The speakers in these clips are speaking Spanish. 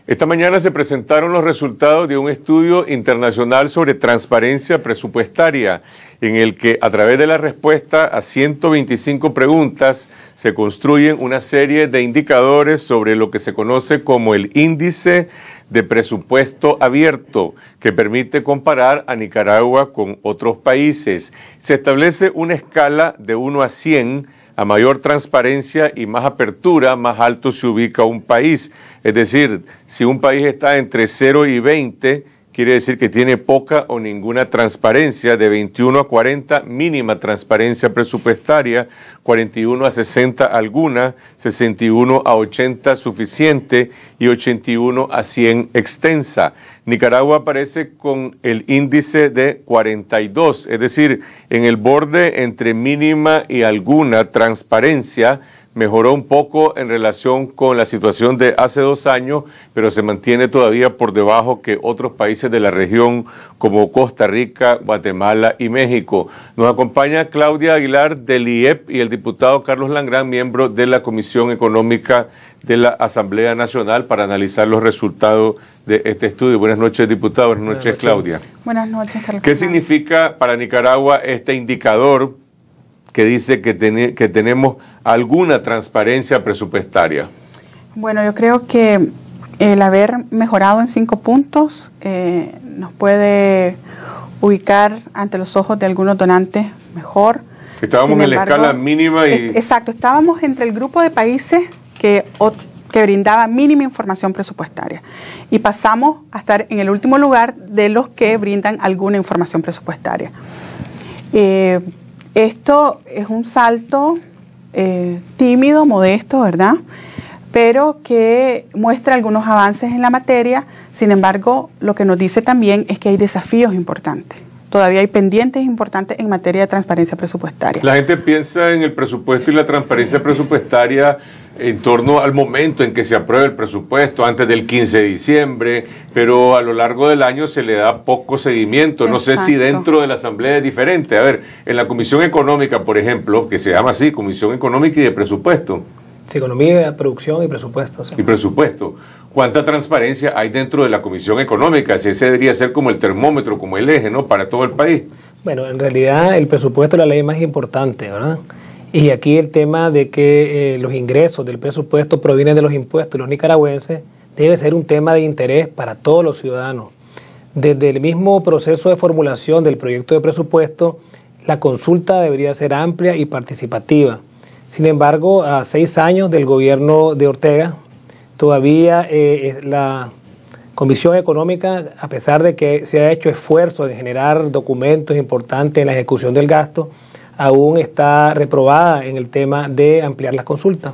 Esta mañana se presentaron los resultados de un estudio internacional sobre transparencia presupuestaria, en el que a través de la respuesta a 125 preguntas se construyen una serie de indicadores sobre lo que se conoce como el índice de presupuesto abierto, que permite comparar a Nicaragua con otros países. Se establece una escala de 1 a 100. A mayor transparencia y más apertura, más alto se ubica un país. Es decir, si un país está entre 0 y 20, quiere decir que tiene poca o ninguna transparencia. De 21 a 40, mínima transparencia presupuestaria, 41 a 60 alguna, 61 a 80 suficiente y 81 a 100 extensa. Nicaragua aparece con el índice de 42, es decir, en el borde entre mínima y alguna transparencia. Mejoró un poco en relación con la situación de hace 2 años, pero se mantiene todavía por debajo que otros países de la región como Costa Rica, Guatemala y México. Nos acompaña Claudia Aguilar del IEP y el diputado Carlos Langrán, miembro de la Comisión Económica de la Asamblea Nacional, para analizar los resultados de este estudio. Buenas noches, diputado. Buenas noches, Claudia. Buenas noches, Carlos. ¿Qué significa para Nicaragua este indicador que dice que tenemos alguna transparencia presupuestaria? Bueno, yo creo que el haber mejorado en 5 puntos nos puede ubicar ante los ojos de algunos donantes mejor. Estábamos en la escala mínima y... Exacto, estábamos entre el grupo de países que brindaba mínima información presupuestaria y pasamos a estar en el último lugar de los que brindan alguna información presupuestaria. Esto es un salto tímido, modesto, ¿verdad?, pero que muestra algunos avances en la materia. Sin embargo, lo que nos dice también es que hay desafíos importantes. Todavía hay pendientes importantes en materia de transparencia presupuestaria. La gente piensa en el presupuesto y la transparencia presupuestaria en torno al momento en que se apruebe el presupuesto, antes del 15 de diciembre, pero a lo largo del año se le da poco seguimiento. No sé si dentro de la Asamblea es diferente. A ver, en la Comisión Económica, por ejemplo, que se llama así, Comisión Económica y de Presupuesto. Sí, Economía, Producción y Presupuesto. Sí. Y Presupuesto. ¿Cuánta transparencia hay dentro de la Comisión Económica? Si ese debería ser como el termómetro, como el eje, ¿no?, para todo el país. Bueno, en realidad el presupuesto es la ley más importante, ¿verdad? Y aquí el tema de que los ingresos del presupuesto provienen de los impuestos de los nicaragüenses debe ser un tema de interés para todos los ciudadanos. Desde el mismo proceso de formulación del proyecto de presupuesto, la consulta debería ser amplia y participativa. Sin embargo, a 6 años del gobierno de Ortega, todavía la Comisión Económica, a pesar de que se ha hecho esfuerzo en generar documentos importantes en la ejecución del gasto, aún está reprobada en el tema de ampliar las consultas.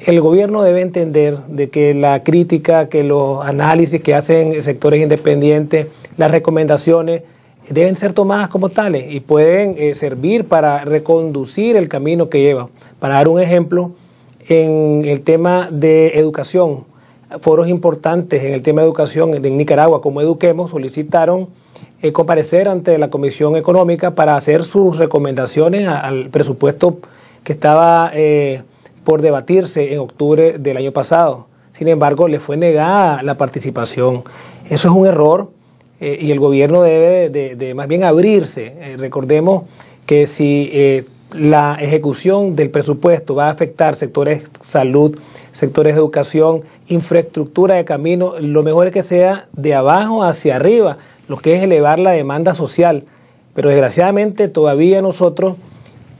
El gobierno debe entender de que la crítica, que los análisis que hacen sectores independientes, las recomendaciones deben ser tomadas como tales y pueden servir para reconducir el camino que lleva. Para dar un ejemplo, en el tema de educación, foros importantes en el tema de educación en Nicaragua, como Eduquemos, solicitaron comparecer ante la Comisión Económica para hacer sus recomendaciones al presupuesto que estaba por debatirse en octubre del año pasado. Sin embargo, le fue negada la participación. Eso es un error y el gobierno debe de más bien abrirse. Recordemos que si la ejecución del presupuesto va a afectar sectores salud, sectores de educación, infraestructura de camino, lo mejor es que sea de abajo hacia arriba, lo que es elevar la demanda social. Pero desgraciadamente todavía nosotros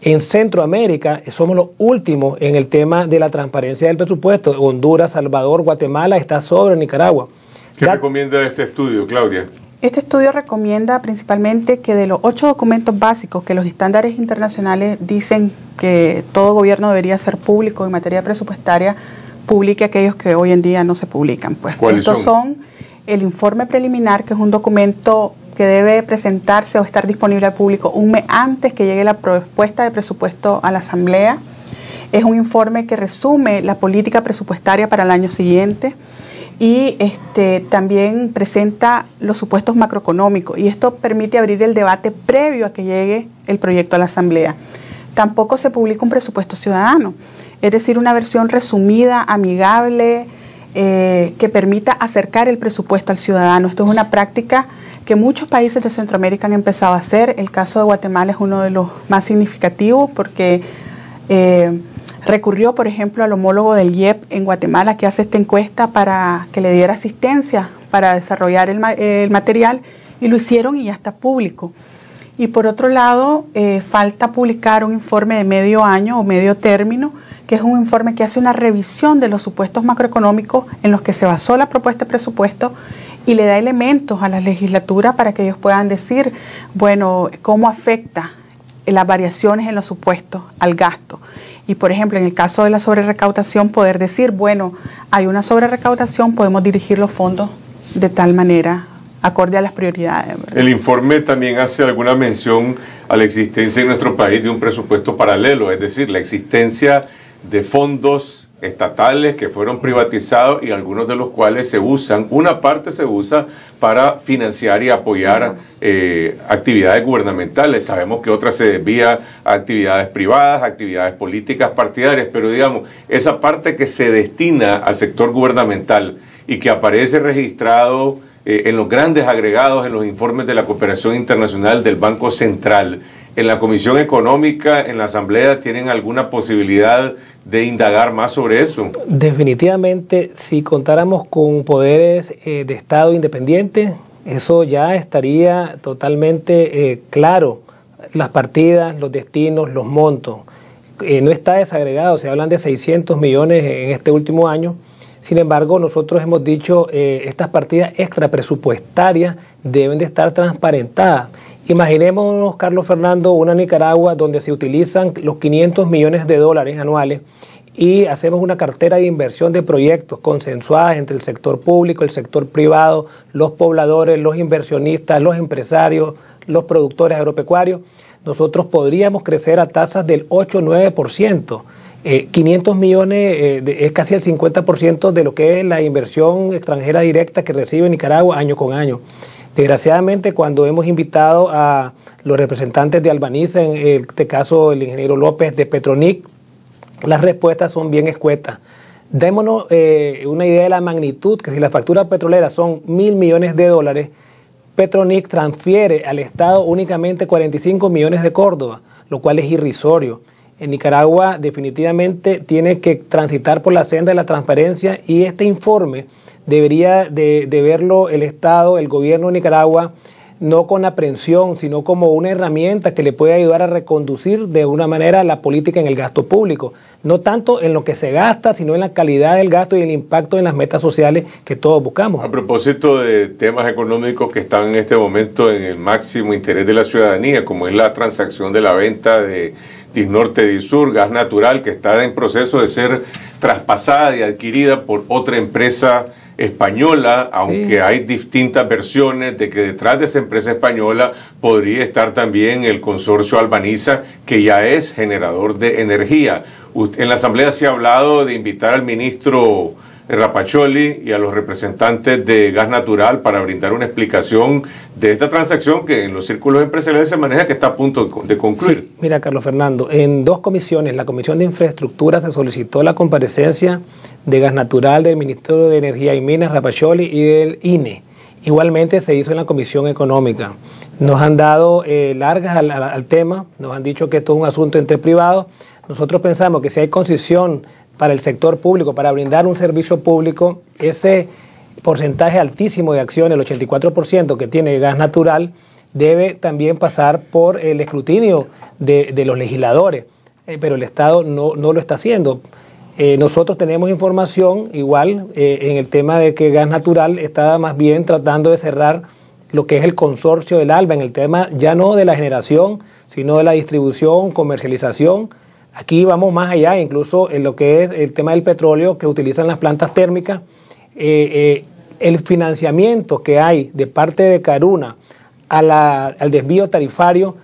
en Centroamérica somos los últimos en el tema de la transparencia del presupuesto. Honduras, Salvador, Guatemala está sobre Nicaragua. ¿Qué recomienda este estudio, Claudia? Este estudio recomienda principalmente que de los 8 documentos básicos que los estándares internacionales dicen que todo gobierno debería ser público en materia presupuestaria, publique aquellos que hoy en día no se publican. Pues estos son el informe preliminar, que es un documento que debe presentarse o estar disponible al público un mes antes que llegue la propuesta de presupuesto a la Asamblea. Es un informe que resume la política presupuestaria para el año siguiente. Y también presenta los supuestos macroeconómicos, y esto permite abrir el debate previo a que llegue el proyecto a la Asamblea. Tampoco se publica un presupuesto ciudadano, es decir, una versión resumida, amigable, que permita acercar el presupuesto al ciudadano. Esto es una práctica que muchos países de Centroamérica han empezado a hacer. El caso de Guatemala es uno de los más significativos porque recurrió, por ejemplo, al homólogo del IEP en Guatemala, que hace esta encuesta para que le diera asistencia para desarrollar el material, y lo hicieron y ya está público. Y por otro lado, falta publicar un informe de medio año o medio término, que es un informe que hace una revisión de los supuestos macroeconómicos en los que se basó la propuesta de presupuesto y le da elementos a la legislatura para que ellos puedan decir, bueno, cómo afecta las variaciones en los supuestos al gasto. Y por ejemplo, en el caso de la sobrerecaudación, poder decir, bueno, hay una sobrerecaudación, podemos dirigir los fondos de tal manera, acorde a las prioridades, ¿verdad? El informe también hace alguna mención a la existencia en nuestro país de un presupuesto paralelo, es decir, la existencia de fondos estatales que fueron privatizados y algunos de los cuales se usan, una parte se usa para financiar y apoyar actividades gubernamentales. Sabemos que otra se desvía a actividades privadas, actividades políticas partidarias, pero digamos, esa parte que se destina al sector gubernamental y que aparece registrado en los grandes agregados, en los informes de la cooperación internacional del Banco Central, en la Comisión Económica, en la Asamblea, ¿tienen alguna posibilidad de indagar más sobre eso? Definitivamente, si contáramos con poderes de Estado independientes, eso ya estaría totalmente claro. Las partidas, los destinos, los montos. No está desagregado, se hablan de 600 millones en este último año. Sin embargo, nosotros hemos dicho estas partidas extrapresupuestarias deben de estar transparentadas. Imaginémonos, Carlos Fernando, una Nicaragua donde se utilizan los 500 millones de dólares anuales y hacemos una cartera de inversión de proyectos consensuadas entre el sector público, el sector privado, los pobladores, los inversionistas, los empresarios, los productores agropecuarios. Nosotros podríamos crecer a tasas del 8 o 9%. 500 millones es casi el 50% de lo que es la inversión extranjera directa que recibe Nicaragua año con año. Desgraciadamente, cuando hemos invitado a los representantes de Albaniza, en este caso el ingeniero López de Petronic, las respuestas son bien escuetas. Démonos una idea de la magnitud, que si la factura petrolera son 1.000 millones de dólares, Petronic transfiere al Estado únicamente 45 millones de Córdoba, lo cual es irrisorio. En Nicaragua definitivamente tiene que transitar por la senda de la transparencia y este informe debería de verlo el Estado, el gobierno de Nicaragua, no con aprensión, sino como una herramienta que le puede ayudar a reconducir de una manera la política en el gasto público. No tanto en lo que se gasta, sino en la calidad del gasto y el impacto en las metas sociales que todos buscamos. A propósito de temas económicos que están en este momento en el máximo interés de la ciudadanía, como es la transacción de la venta de Disnorte Disur, gas natural, que está en proceso de ser traspasada y adquirida por otra empresa española, aunque sí, hay distintas versiones de que detrás de esa empresa española podría estar también el consorcio Albaniza, que ya es generador de energía. En la Asamblea se ha hablado de invitar al ministro Rapacholi y a los representantes de Gas Natural para brindar una explicación de esta transacción que en los círculos empresariales se maneja, que está a punto de concluir. Sí, mira, Carlos Fernando, en dos comisiones, la Comisión de Infraestructura se solicitó la comparecencia de Gas Natural, del Ministerio de Energía y Minas, Rapacholi, y del INE. Igualmente se hizo en la Comisión Económica. Nos han dado largas al tema, nos han dicho que esto es un asunto entre privados. Nosotros pensamos que si hay concesión para el sector público, para brindar un servicio público, ese porcentaje altísimo de acciones, el 84% que tiene Gas Natural, debe también pasar por el escrutinio de los legisladores, pero el Estado no lo está haciendo. Nosotros tenemos información igual en el tema de que Gas Natural está más bien tratando de cerrar lo que es el consorcio del ALBA, en el tema ya no de la generación, sino de la distribución, comercialización. Aquí vamos más allá, incluso en lo que es el tema del petróleo que utilizan las plantas térmicas. El financiamiento que hay de parte de Caruna al desvío tarifario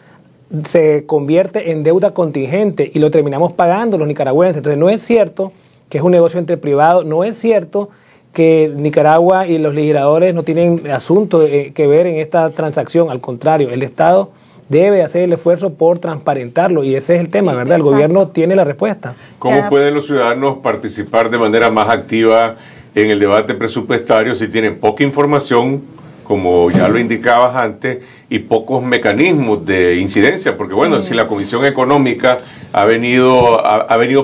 se convierte en deuda contingente y lo terminamos pagando los nicaragüenses. Entonces no es cierto que es un negocio entre privados, no es cierto que Nicaragua y los legisladores no tienen asunto que ver en esta transacción. Al contrario, el Estado debe hacer el esfuerzo por transparentarlo y ese es el tema, ¿verdad? El gobierno tiene la respuesta. ¿Cómo pueden los ciudadanos participar de manera más activa en el debate presupuestario si tienen poca información, como ya lo indicabas antes, y pocos mecanismos de incidencia, porque bueno, si la Comisión Económica ha venido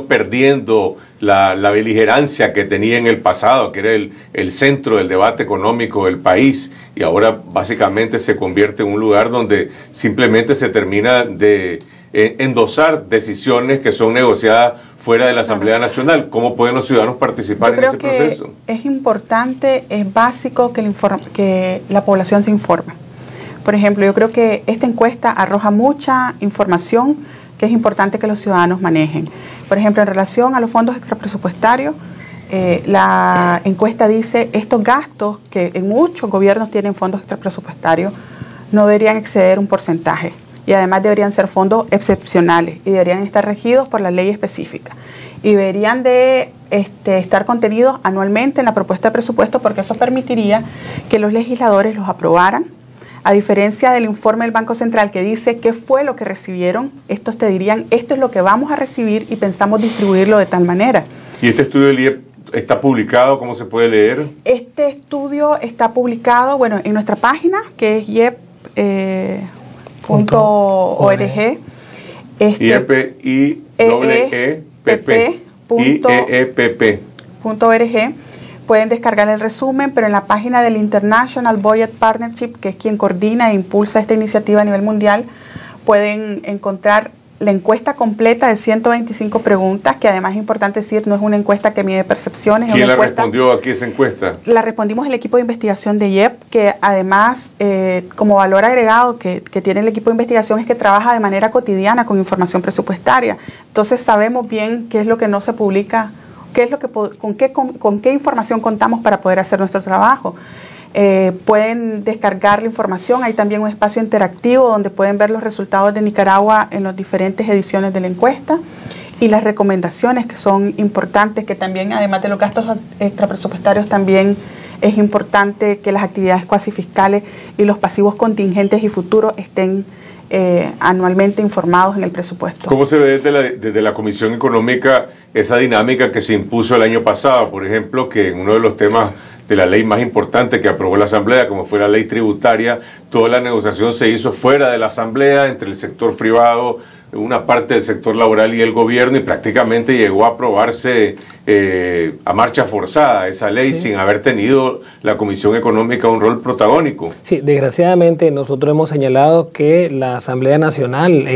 perdiendo la beligerancia que tenía en el pasado, que era el centro del debate económico del país, y ahora básicamente se convierte en un lugar donde simplemente se termina de endosar decisiones que son negociadas fuera de la Asamblea Nacional. ¿Cómo pueden los ciudadanos participar en ese proceso? Es importante, es básico que la población se informe. Por ejemplo, yo creo que esta encuesta arroja mucha información que es importante que los ciudadanos manejen. Por ejemplo, en relación a los fondos extrapresupuestarios, la encuesta dice estos gastos que en muchos gobiernos tienen fondos extrapresupuestarios no deberían exceder un porcentaje. Y además deberían ser fondos excepcionales y deberían estar regidos por la ley específica. Y deberían de estar contenidos anualmente en la propuesta de presupuesto, porque eso permitiría que los legisladores los aprobaran. A diferencia del informe del Banco Central que dice qué fue lo que recibieron, estos te dirían esto es lo que vamos a recibir y pensamos distribuirlo de tal manera. ¿Y este estudio del IEP está publicado? ¿Cómo se puede leer? Este estudio está publicado, bueno, en nuestra página, que es IEP. .org IEPP.org. Pueden descargar el resumen, pero en la página del International Budget Partnership, que es quien coordina e impulsa esta iniciativa a nivel mundial, pueden encontrar la encuesta completa de 125 preguntas, que además es importante decir, no es una encuesta que mide percepciones. ¿Quién la respondió aquí esa encuesta? La respondimos el equipo de investigación de IEP, que además, como valor agregado que tiene el equipo de investigación es que trabaja de manera cotidiana con información presupuestaria. Entonces sabemos bien qué es lo que no se publica, con qué información contamos para poder hacer nuestro trabajo. Pueden descargar la información, hay también un espacio interactivo donde pueden ver los resultados de Nicaragua en las diferentes ediciones de la encuesta y las recomendaciones que son importantes, que también además de los gastos extrapresupuestarios también es importante que las actividades cuasi fiscales y los pasivos contingentes y futuros estén anualmente informados en el presupuesto. ¿Cómo se ve desde la Comisión Económica esa dinámica que se impuso el año pasado? Por ejemplo, que en uno de los temas de la ley más importante que aprobó la Asamblea, como fue la ley tributaria, toda la negociación se hizo fuera de la Asamblea, entre el sector privado, una parte del sector laboral y el gobierno, y prácticamente llegó a aprobarse a marcha forzada esa ley, sin haber tenido la Comisión Económica un rol protagónico. Sí, desgraciadamente nosotros hemos señalado que la Asamblea Nacional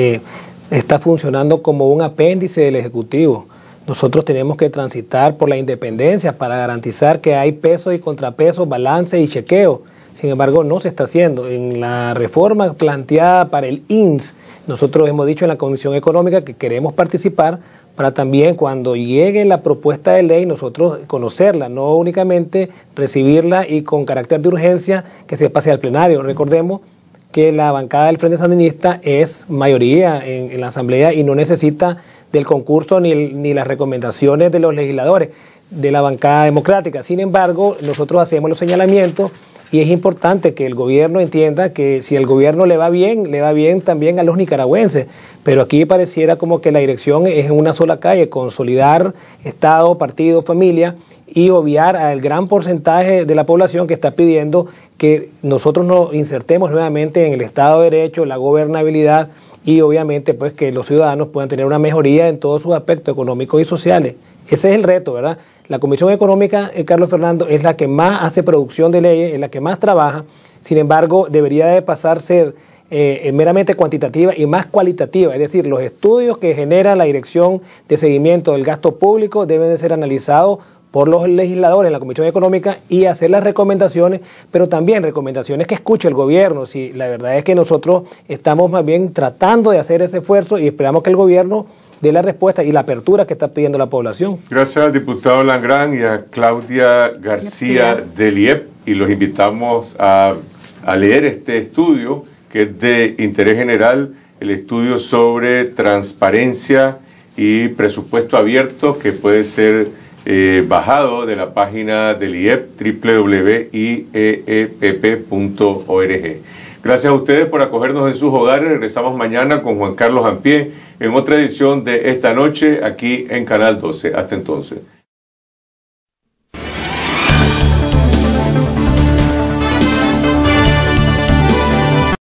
está funcionando como un apéndice del Ejecutivo. Nosotros tenemos que transitar por la independencia para garantizar que hay peso y contrapeso, balance y chequeo. Sin embargo, no se está haciendo. En la reforma planteada para el INS, nosotros hemos dicho en la Comisión Económica que queremos participar para también cuando llegue la propuesta de ley nosotros conocerla, no únicamente recibirla y con carácter de urgencia que se pase al plenario. Recordemos que la bancada del Frente Sandinista es mayoría en la Asamblea y no necesita del concurso ni las recomendaciones de los legisladores de la bancada democrática. Sin embargo, nosotros hacemos los señalamientos y es importante que el gobierno entienda que si el gobierno le va bien también a los nicaragüenses. Pero aquí pareciera como que la dirección es en una sola calle, consolidar Estado, partido, familia y obviar al gran porcentaje de la población que está pidiendo que nosotros nos insertemos nuevamente en el Estado de Derecho, la gobernabilidad y obviamente pues que los ciudadanos puedan tener una mejoría en todos sus aspectos económicos y sociales. Ese es el reto, ¿verdad? La Comisión Económica, Carlos Fernando, es la que más hace producción de leyes, es la que más trabaja. Sin embargo, debería de pasar a ser meramente cuantitativa y más cualitativa. Es decir, los estudios que genera la Dirección de Seguimiento del Gasto Público deben de ser analizados por los legisladores en la Comisión Económica y hacer las recomendaciones, pero también recomendaciones que escuche el gobierno. Si la verdad es que nosotros estamos más bien tratando de hacer ese esfuerzo y esperamos que el gobierno dé la respuesta y la apertura que está pidiendo la población. Gracias al diputado Langrán y a Claudia García del IEP, y los invitamos a leer este estudio que es de interés general, el estudio sobre transparencia y presupuesto abierto, que puede ser bajado de la página del IEP, www.iepp.org. Gracias a ustedes por acogernos en sus hogares. Regresamos mañana con Juan Carlos Ampié en otra edición de Esta Noche aquí en Canal 12. Hasta entonces.